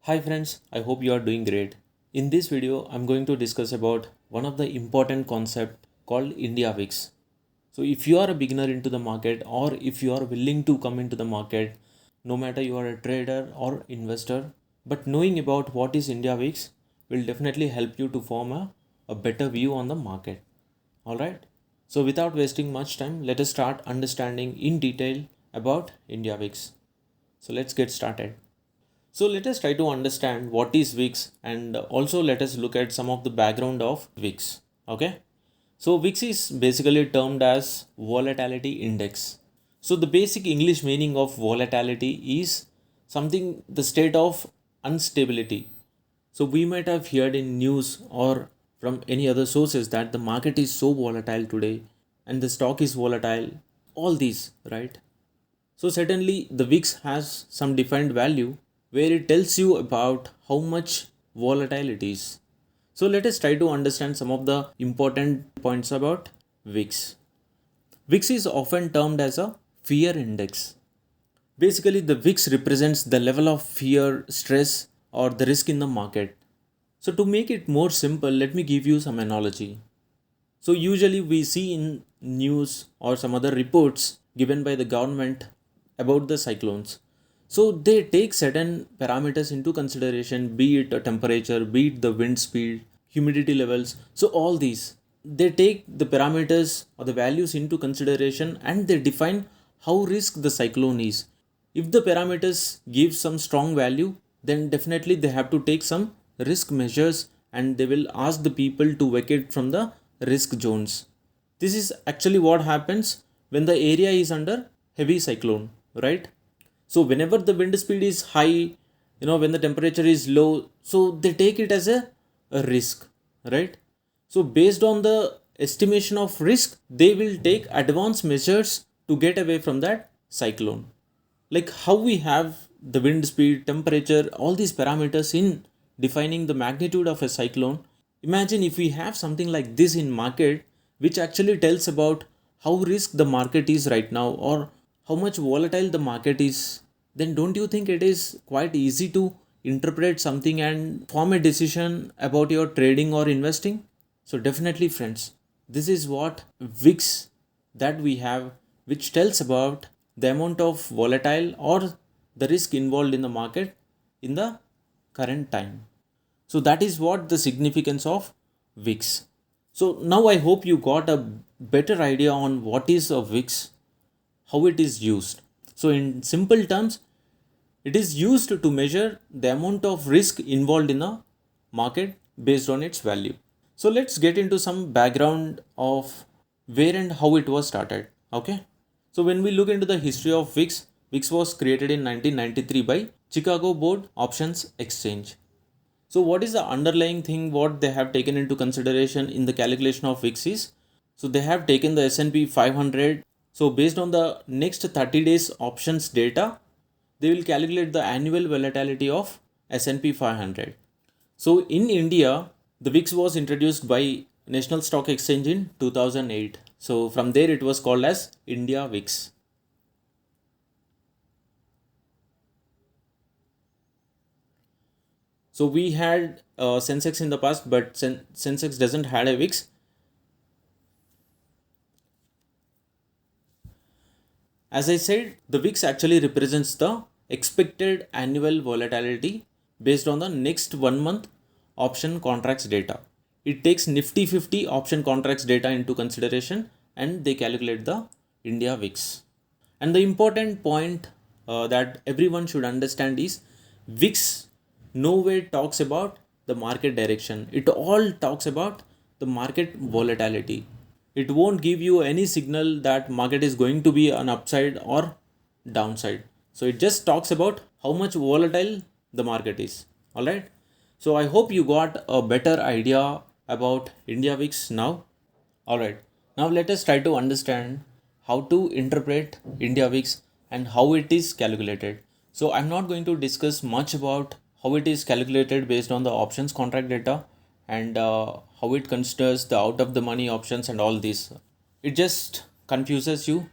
Hi friends, I hope you are doing great. In this video, I'm going to discuss about one of the important concept called India VIX. So if you are a beginner into the market or if you are willing to come into the market, no matter you are a trader or investor, but knowing about what is India VIX will definitely help you to form a better view on the market. Alright? So without wasting much time, let us start understanding in detail about India VIX. So let's get started. So let us try to understand what is VIX and also let us look at some of the background of VIX. Okay. So VIX is basically termed as volatility index. So the basic English meaning of volatility is something the state of instability. So we might have heard in news or from any other sources that the market is so volatile today and the stock is volatile. All these, right? So certainly the VIX has some defined value where it tells you about how much volatile it is. So let us try to understand some of the important points about VIX. VIX is often termed as a fear index. Basically, the VIX represents the level of fear, stress, or the risk in the market. So to make it more simple, let me give you some analogy. So usually we see in news or some other reports given by the government about the cyclones. So they take certain parameters into consideration, be it a temperature, be it the wind speed, humidity levels. So all these, they take the parameters or the values into consideration and they define how risk the cyclone is. If the parameters give some strong value, then definitely they have to take some risk measures and they will ask the people to vacate from the risk zones. This is actually what happens when the area is under heavy cyclone, right? So whenever the wind speed is high, when the temperature is low, so they take it as a risk, right? So based on the estimation of risk, they will take advanced measures to get away from that cyclone. Like how we have the wind speed, temperature, all these parameters in defining the magnitude of a cyclone. Imagine if we have something like this in market, which actually tells about how risk the market is right now or how much volatile the market is, then don't you think it is quite easy to interpret something and form a decision about your trading or investing? So definitely friends, this is what VIX that we have, which tells about the amount of volatile or the risk involved in the market in the current time. So that is what the significance of VIX. So now I hope you got a better idea on what is a VIX, how it is used. So in simple terms, it is used to measure the amount of risk involved in a market based on its value. So let's get into some background of where and how it was started. Okay. So when we look into the history of VIX, VIX was created in 1993 by Chicago Board Options Exchange. So what is the underlying thing what they have taken into consideration in the calculation of VIX is, so they have taken the S&P 500. So based on the next 30 days options data, they will calculate the annual volatility of S&P 500. So in India, the VIX was introduced by National Stock Exchange in 2008. So from there it was called as India VIX. So we had Sensex in the past, but Sensex doesn't had a VIX. As I said, the VIX actually represents the expected annual volatility based on the next 1 month option contracts data. It takes Nifty 50 option contracts data into consideration and they calculate the India VIX. And the important point that everyone should understand is VIX nowhere talks about the market direction. It all talks about the market volatility. It won't give you any signal that market is going to be an upside or downside. So it just talks about how much volatile the market is. All right. So I hope you got a better idea about India VIX now. All right. Now let us try to understand how to interpret India VIX and how it is calculated. So I'm not going to discuss much about how it is calculated based on the options contract data and how it considers the out of the money options and all this. It just confuses you.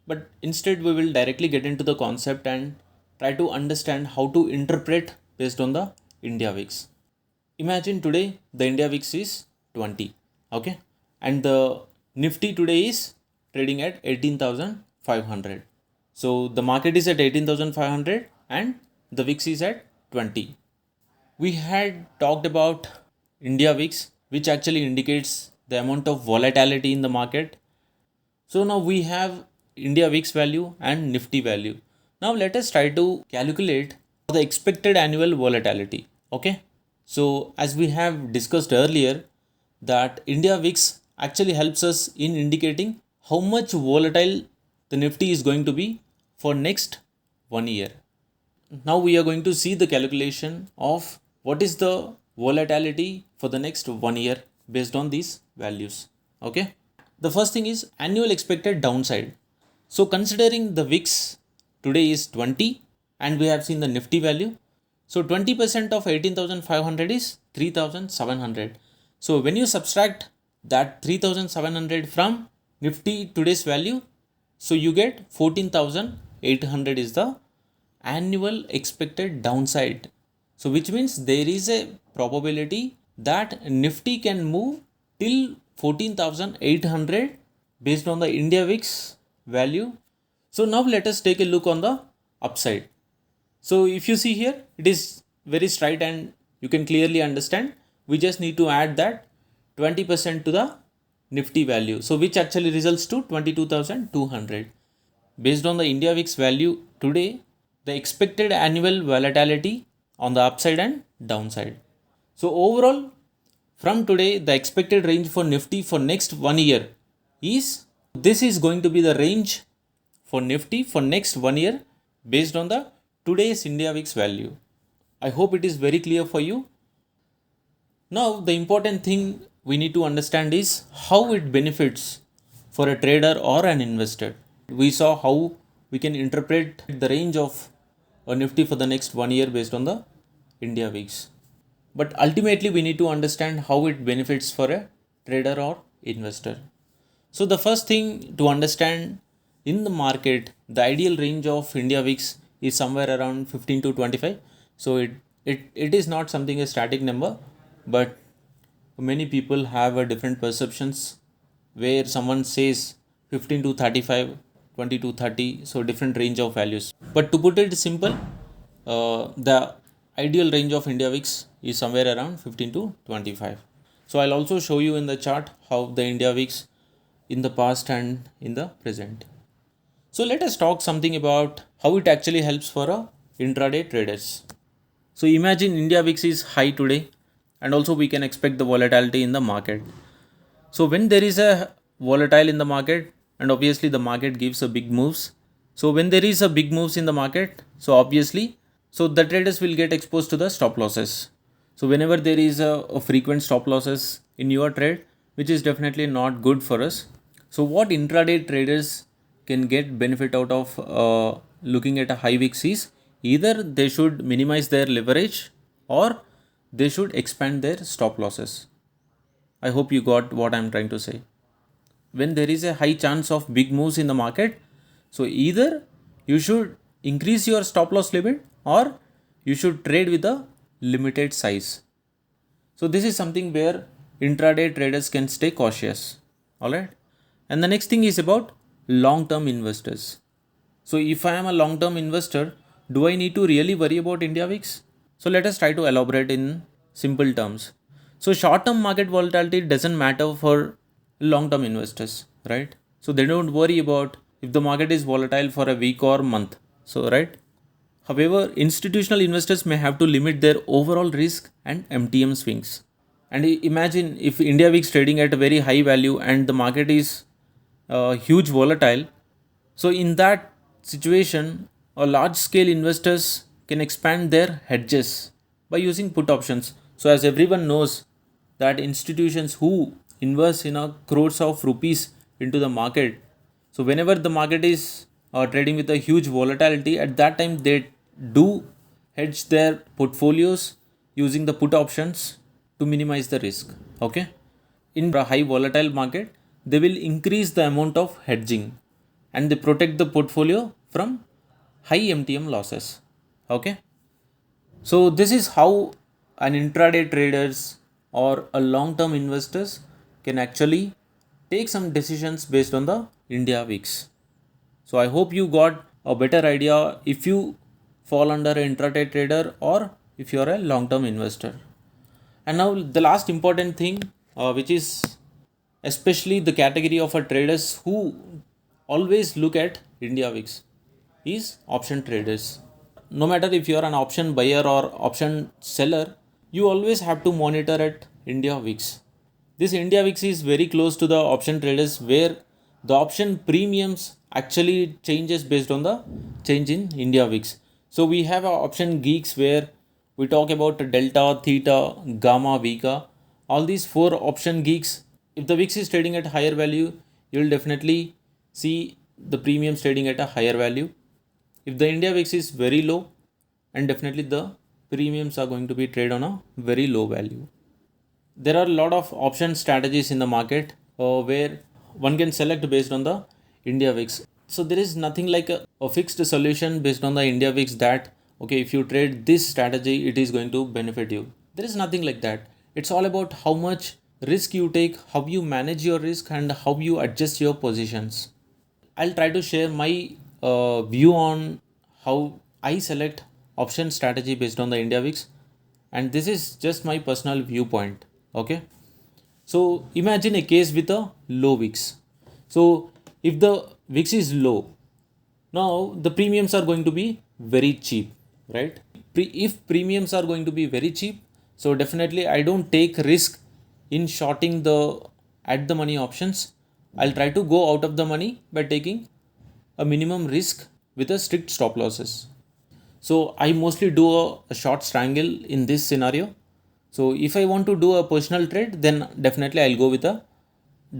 But instead we will directly get into the concept and try to understand how to interpret based on the India VIX. Imagine today the India VIX is 20, okay, and the Nifty today is trading at 18,500. So the market is at 18,500 and the VIX is at 20. We had talked about India VIX, which actually indicates the amount of volatility in the market. So now we have India VIX value and Nifty value. Now let us try to calculate the expected annual volatility. Okay. So as we have discussed earlier, that India VIX actually helps us in indicating how much volatile the Nifty is going to be for next 1 year. Now we are going to see the calculation of what is the volatility for the next 1 year based on these values. Okay. The first thing is annual expected downside. So considering the VIX today is 20 and we have seen the Nifty value. So 20% of 18,500 is 3,700. So when you subtract that 3,700 from Nifty today's value, so you get 14,800 is the annual expected downside. So which means there is a probability that Nifty can move till 14,800 based on the India VIX value. So now let us take a look on the upside. So if you see here, it is very straight and you can clearly understand. We just need to add that 20% to the Nifty value. So which actually results to 22,200. Based on the India VIX value today, the expected annual volatility on the upside and downside. So overall, from today, the expected range for Nifty for next 1 year is, this is going to be the range for Nifty for next 1 year based on the today's India VIX value. I hope it is very clear for you. Now the important thing we need to understand is how it benefits for a trader or an investor. We saw how we can interpret the range of a Nifty for the next 1 year based on the India VIX. But ultimately we need to understand how it benefits for a trader or investor. So the first thing to understand, in the market, the ideal range of India VIX is somewhere around 15 to 25. So it is not something a static number, but many people have a different perceptions where someone says 15 to 35, 20 to 30, so different range of values. But to put it simple, the ideal range of India VIX is somewhere around 15 to 25. So I'll also show you in the chart how the India VIX in the past and in the present. So let us talk something about how it actually helps for a intraday traders. So imagine India VIX is high today and also we can expect the volatility in the market. So when there is a volatile in the market and obviously the market gives a big moves. So when there is a big moves in the market, so obviously, so the traders will get exposed to the stop losses. So whenever there is a frequent stop losses in your trade, which is definitely not good for us. So what intraday traders can get benefit out of looking at a high VIX is, either they should minimize their leverage or they should expand their stop losses. I hope you got what I'm trying to say. When there is a high chance of big moves in the market, so either you should increase your stop loss limit or you should trade with a limited size. So this is something where intraday traders can stay cautious. Alright. And the next thing is about long-term investors. So if I am a long-term investor, do I need to really worry about India VIX? So let us try to elaborate in simple terms. So short-term market volatility doesn't matter for long-term investors, right? So they don't worry about if the market is volatile for a week or month. So right. However, institutional investors may have to limit their overall risk and MTM swings. And imagine if India VIX trading at a very high value and the market is huge volatile. So in that situation, a large scale investors can expand their hedges by using put options. So as everyone knows that institutions who invest in a crores of rupees into the market, so whenever the market is trading with a huge volatility, at that time they do hedge their portfolios using the put options to minimize the risk. Okay. In a high volatile market, they will increase the amount of hedging and they protect the portfolio from high MTM losses. Okay. So this is how an intraday traders or a long term investors can actually take some decisions based on the India VIX. So I hope you got a better idea if you fall under an intraday trader or if you are a long term investor. And now the last important thing, which is especially the category of a traders who always look at India VIX, is option traders. No matter if you are an option buyer or option seller, you always have to monitor at India VIX. This India VIX is very close to the option traders, where the option premiums actually changes based on the change in India VIX. So we have our option geeks where we talk about delta, theta, gamma, vega, all these four option geeks. If the VIX is trading at higher value, you will definitely see the premiums trading at a higher value. If the India VIX is very low, and definitely the premiums are going to be traded on a very low value. There are a lot of option strategies in the market where one can select based on the India VIX. So there is nothing like a fixed solution based on the India VIX that okay, if you trade this strategy, it is going to benefit you. There is nothing like that. It's all about how much risk you take, how you manage your risk, and how you adjust your positions. I'll try to share my view on how I select option strategy based on the India VIX, and this is just my personal viewpoint. Okay, so imagine a case with a low VIX. So if the VIX is low, now the premiums are going to be very cheap, right? If premiums are going to be very cheap, so definitely I don't take risk in shorting the at the money options. I'll try to go out of the money by taking a minimum risk with a strict stop losses. So I mostly do a short strangle in this scenario. So if I want to do a positional trade, then definitely I'll go with a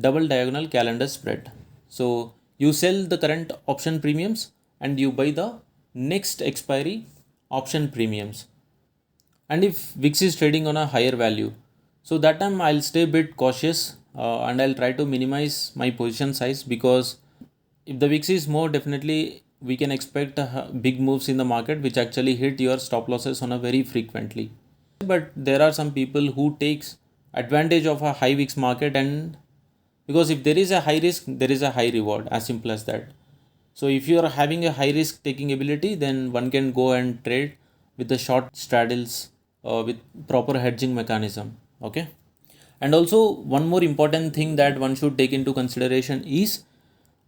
double diagonal calendar spread. So you sell the current option premiums and you buy the next expiry option premiums. And if VIX is trading on a higher value, so that time I'll stay a bit cautious and I'll try to minimize my position size, because if the VIX is more, definitely we can expect big moves in the market which actually hit your stop losses on a very frequently. But there are some people who takes advantage of a high VIX market, and because if there is a high risk, there is a high reward, as simple as that. So if you are having a high risk taking ability, then one can go and trade with the short straddles with proper hedging mechanism. Okay. And also one more important thing that one should take into consideration is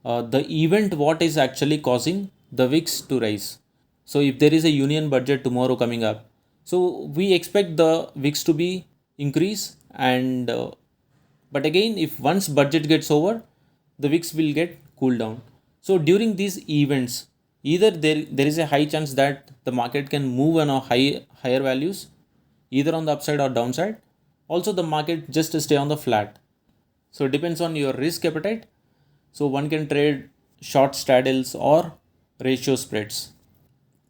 the event what is actually causing the VIX to rise. So if there is a union budget tomorrow coming up, so we expect the VIX to be increase, and but again if once budget gets over, the VIX will get cooled down. So during these events, either there is a high chance that the market can move on a higher values, either on the upside or downside. Also the market just stay on the flat. So it depends on your risk appetite. So one can trade short straddles or ratio spreads.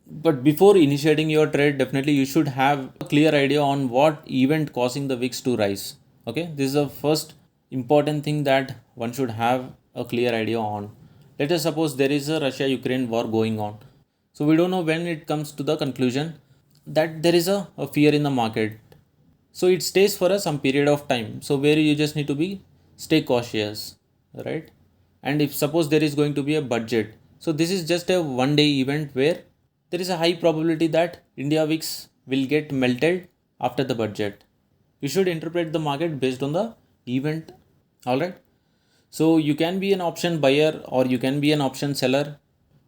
But before initiating your trade, definitely you should have a clear idea on what event causing the VIX to rise. Okay, this is the first important thing that one should have a clear idea on. Let us suppose there is a Russia-Ukraine war going on. So we don't know when it comes to the conclusion that there is a fear in the market. So it stays for some period of time. So where you just need to be stay cautious, right? And if suppose there is going to be a budget, so this is just a one day event where there is a high probability that India VIX will get melted after the budget. You should interpret the market based on the event. All right. So you can be an option buyer or you can be an option seller.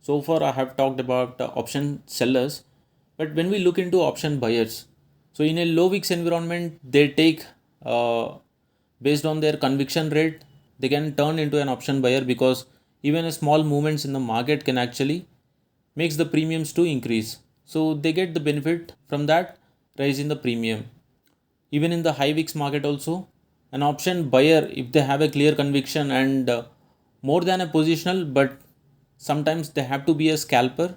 So far I have talked about option sellers, but when we look into option buyers, so in a low VIX environment, they take based on their conviction rate, they can turn into an option buyer, because even a small movements in the market can actually makes the premiums to increase. So they get the benefit from that rise in the premium. Even in the high VIX market also, an option buyer, if they have a clear conviction and more than a positional, but sometimes they have to be a scalper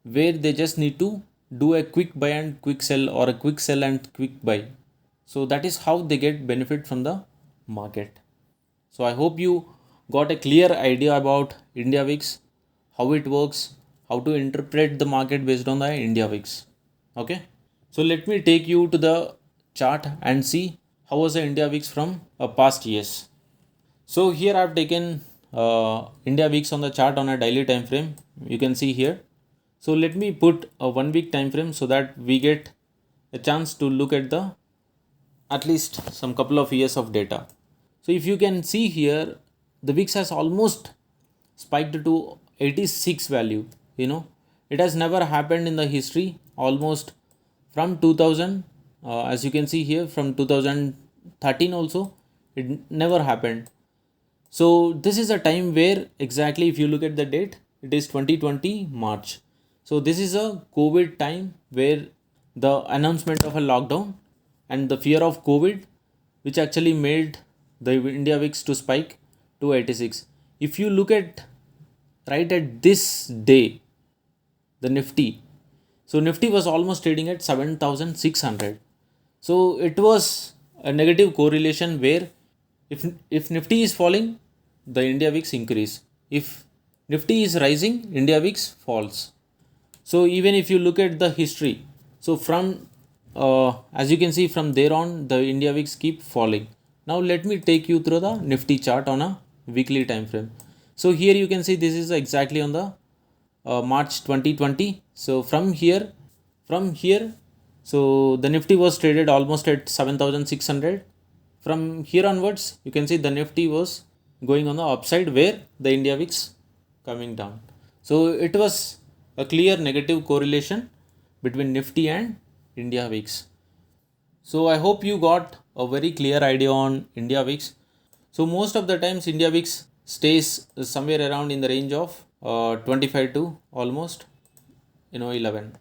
where they just need to do a quick buy and quick sell, or a quick sell and quick buy. So that is how they get benefit from the market. So I hope you got a clear idea about India VIX, how it works, how to interpret the market based on the India VIX. Okay. So let me take you to the chart and see how was the India VIX from past years. So here I have taken India VIX on the chart on a daily time frame. You can see here. So let me put a 1 week time frame so that we get a chance to look at the at least some couple of years of data. So if you can see here, the VIX has almost spiked to 86 value. It has never happened in the history, almost from 2000, as you can see here, from 2013 also it never happened. So this is a time where exactly, if you look at the date, it is 2020 March. So this is a COVID time where the announcement of a lockdown and the fear of COVID, which actually made the India VIX to spike to 86. If you look at right at this day, the Nifty. So Nifty was almost trading at 7,600. So it was a negative correlation where if Nifty is falling, the India VIX increase. If Nifty is rising, India VIX falls. So even if you look at the history, so from as you can see from there on, the India VIX keep falling. Now let me take you through the Nifty chart on a weekly time frame. So here you can see this is exactly on the March 2020. So from here, so the Nifty was traded almost at 7,600. From here onwards, you can see the Nifty was going on the upside where the India VIX coming down. So it was a clear negative correlation between Nifty and India VIX. So I hope you got a very clear idea on India VIX. So most of the times India VIX stays somewhere around in the range of 25 to almost 11.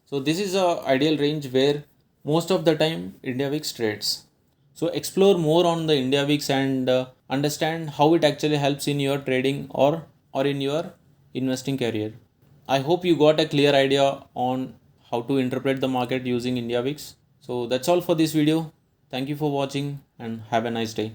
So this is a ideal range where most of the time India VIX trades. So explore more on the India VIX and understand how it actually helps in your trading or in your investing career. I hope you got a clear idea on how to interpret the market using India VIX. So that's all for this video. Thank you for watching and have a nice day.